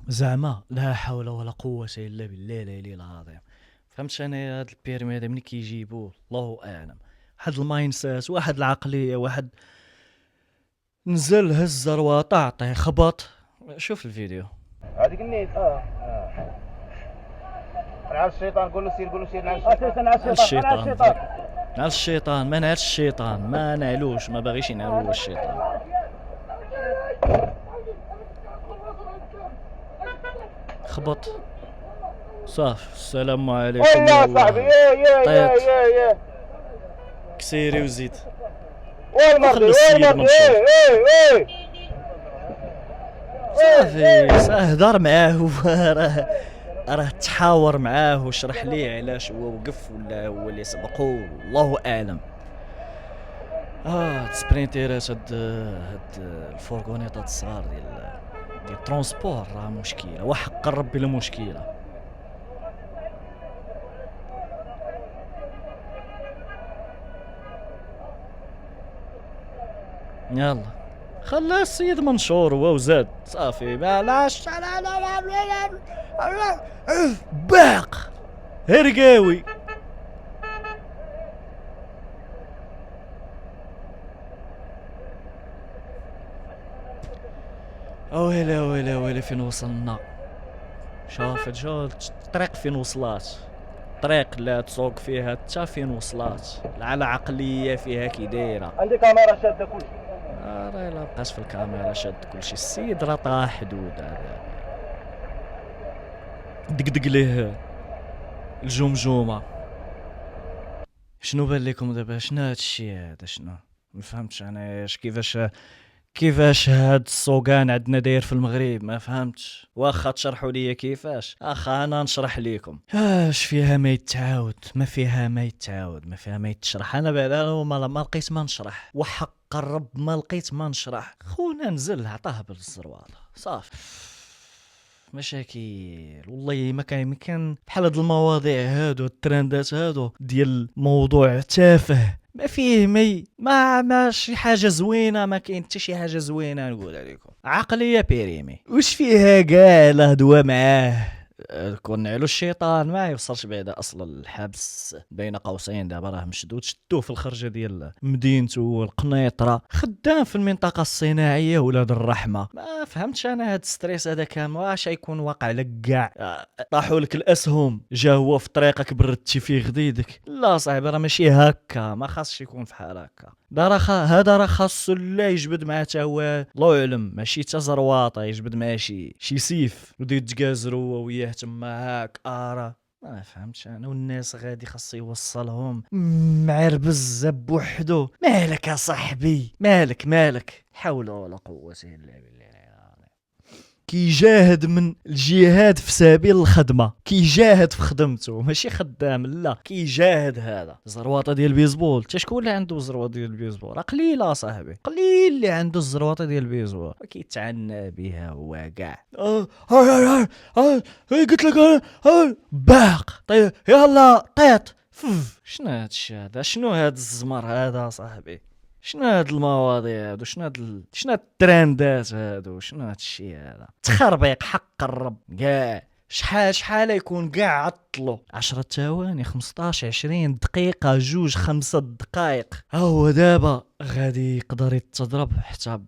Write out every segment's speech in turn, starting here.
زعما لا حول ولا قوة إلا بالله العلي العظيم. فهمت انا هاد البيرمي هذا ملي كيجيبوه الله اعلم. واحد الماينسات، واحد العقلية، واحد نزل هز رواطة عطيه خبط. شوف الفيديو. هذيك النيت نعال الشيطان، قول له سير، قول له سير، نعال الشيطان، نعال الشيطان، نعال الشيطان. نعل الشيطان، ما نعلش الشيطان، ما نعلوش، ما باغيش ينعلو الشيطان. خبط صافي السلام عليكم والله صاحبي، يا طيط يا كسيري وزيد. والمرضي، وخلو السيد والمرضي، منشور. ايه صافي سهدر معاه راه تحاور معاه وشرح ليه علاش هو وقف ولا هو اللي سبقو، الله اعلم. تسبرينتيرات هاد الفورغونيطات الصغار ديال الترونسبور راه مشكله، وحق ربي لا مشكله. يلا خلى السيد منشور هو وزاد صافي بلاش باق هرقاوي. ويلي ويلي ويلي فين وصلنا. شوف الطريق فين وصلات، طريق لا تسوق فيها حتى فين وصلات، على عقليه فيها كي دايره. عندي كاميرا شاده كلشي. راه لا بقاش في الكاميرا شاد كلشي، السيد راه طاح حدود هذا. دقدق ليه الجمجومه. شنو بان لكم دابا؟ شنو هاد الشيء هذا؟ شنو ما فهمتش انا كيفاش هاد السوقان عندنا داير في المغرب؟ ما فهمتش. واخا تشرحوا لي كيفاش، اخا انا نشرح لكم. اش فيها ما يتعاود، ما فيها ما يتعاود، ما فيها ما يتشرح. انا بعدا ما لقيت ما نشرح، وحق الرب ما لقيت ما نشرح. خونا نزل عطاه بالزرواطه صافي. مشاكل والله ما كان بحال هاد المواضيع هادو، الترندات هادو ديال موضوع تافه ما فيه ما شي حاجه زوينه، ما كاين حتى شي حاجه زوينه نقول عليكم. عقليه بيريمي واش فيها كاع الهدوه معاه. كون نعلو الشيطان ما يوصلش بعدا اصلا الحبس بين قوسين. دابا راه مشدود، شدوه في الخرجه ديال مدينته القنيطره، خدام في المنطقه الصناعيه ولاد الرحمه. ما فهمتش انا هاد ستريس هذا كامل واش يكون واقع لك كاع. طاحوا لك الاسهم، جا هو في طريقك بردتي فيه غديدك. لا صاحبي راه ماشي هكا، ما خاصش يكون فحال هكا. هذا راه خاصو لا يجبد معاه تا هو الله يعلم، ماشي تا زرواطه يجبد معاه شي سيف ودي يتكازروا هو وياه تما هاك. راه ما فهمتش انا. والناس غادي خاص يوصلهم معربز بوحدو. مالك يا صاحبي، مالك حول ولا قوه الا بالله. كيجاهد من الجهاد في سبيل الخدمه، كيجاهد في خدمته، ماشي خدام لا كيجاهد. هذا زرواطه ديال البيسبول، حتى شكون اللي عنده زرواطه ديال البيسبول؟ راه قليله صاحبي، قليل اللي عنده الزرواطه ديال البيسبول كيتعنى بها هو كاع. قلت لك باق طيب يلا طيط. شنو هاد الشيء هذا؟ شنو هاد الزمر هذا صاحبي؟ شنو هاد المواضيع هادو؟ شنو هاد الترندات هادو؟ شنو هاد الشيء هذا؟ تخربيق حق الرب كاع. شحال يكون كاع عطلو 10 ثواني 15 20 دقيقة 2 5 دقائق. هو دابا غادي يقدر يتضرب حتى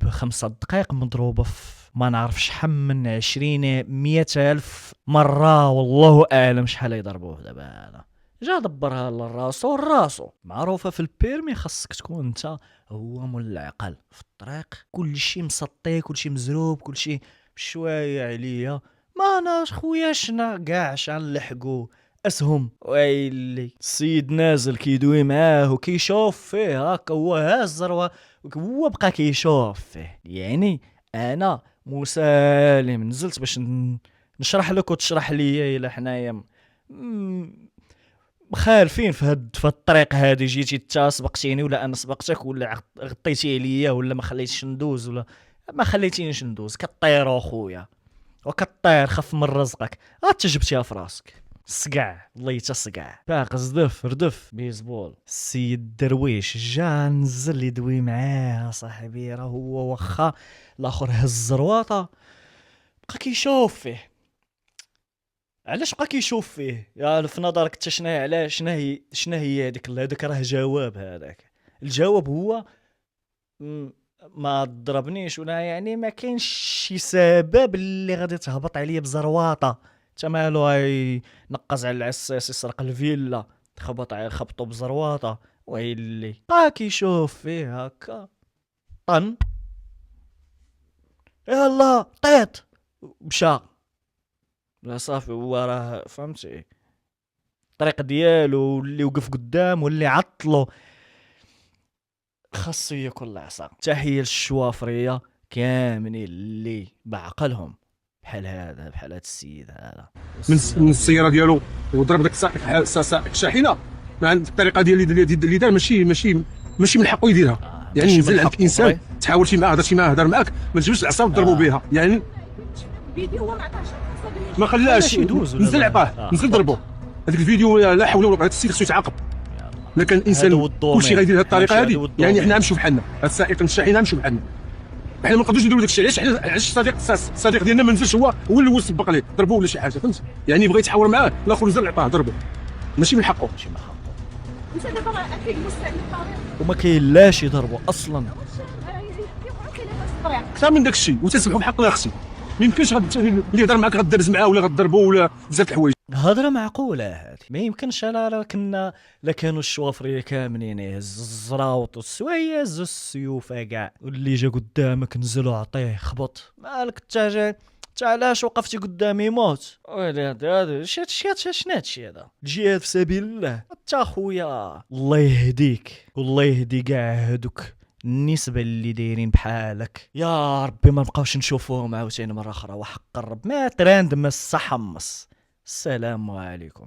ب5 دقائق مضروبة في ما نعرف شحال من 20 100 ألف مرة، والله أعلم شحال يضربوه دابا. هذا جا دبرها لراسو معروفه في البيرمي. خاصك تكون انت هو مول العقل في الطريق، كلشي مسطي، كلشي مزروب، كلشي بشويه عليا. ما ناش خويا شنا كاع شان نلحقو اسهم. ويلي السيد نازل كيدوي معاه وكيشوف فيه هكا، هو هاز هو بقى كيشوف فيه. يعني انا مسالم نزلت باش نشرح لك وتشرح لي الا حنايا مخالفين في الطريق هذه. جيتي انت سبقتيني ولا انا سبقتك، ولا غطيتي عليا، ولا ما خليتيش ندوز، ولا ما خليتينيش ندوز. كطير اخويا وكطير، خف من رزقك. تجبتيها في راسك. صقع الله صقع باق ردف بيسبول. السيد درويش جا نزل يدوي معاه صاحبي. راه هو واخا الاخر هز الرواطه بقى كيشوف فيه. علاش بقى كيشوف فيه؟ يا في نظرك انت شنو هي؟ علاش شنو هي هذاك راه جواب. هذاك الجواب هو ما ضربنيش ولا يعني ما كاينش شي سبب اللي غادي تهبط عليا بزرواطه. انت مالو نقز على العساس يسرق الفيلا خبطو بزرواطه ويلي بقى كيشوف فيه هكا طن يلا طيط مشى. لا صافي هو راه فهمتي الطريق ديالو اللي وقف قدام واللي عطلو خاصو ياكل العصا. تحيه للشوافريه كاملين اللي بعقلهم بحال هذا السيد هذا من السياره ديالو وضرب داك سائق الشاحنه مع الطريقه اللي دار ماشي من حقه يديرها. يعني نزل عندك انسان تحاول شي معاه هضر معاك ما تجيبش العصا وتضربوا بها. يعني الفيديو هو ما عطاش ما خلاش يدوز نزل عطاه نزل ضربه. هذاك الفيديو لا حول ولا قوه. هذا السيد خصو يتعاقب. ما كان الانسان كلشي غيدير بهذه الطريقه هذه. يعني حنا نمشيو بحالنا هاد السائق الشاحنه نمشيو بحالنا. حنا ما نقدروش نديرو داك الشيء. علاش الصديق ديالنا ما نزلش هو اللي سبق عليه ضربوه ولا شي حاجه فهمت. يعني بغى يتحاور معاه الاخر نزل عطاه ضربه ماشي من حقه. انت دابا اكيد مستعد للطريق وما كاين لاش يضربوا اصلا اكثر من داك الشيء وتسمحوا بحقنا اختي. ما يمكنش اللي يهضر معاك غدرز معاه ولا غضربو ولا بزاف الحوايج. هضره معقوله هذه ما يمكنش. لا كانوا الشوافريه كاملين يهز الزراوط والسوايع يهز السيوف كاع واللي جا قدامك نزلوا عطيه خبط. مالك انت علاش وقفتي قدامي موت؟ ويلي هذا شنو هادشي هذا؟ الجهاد في سبيل الله. انت اخويا الله يهديك والله يهدي كاع هادوك النسبة اللي دايرين بحالك. يا ربي ما نبقاوش نشوفوهم عاوتاني مرة أخرى وحق الرب. ما تراند مس حمص. السلام عليكم.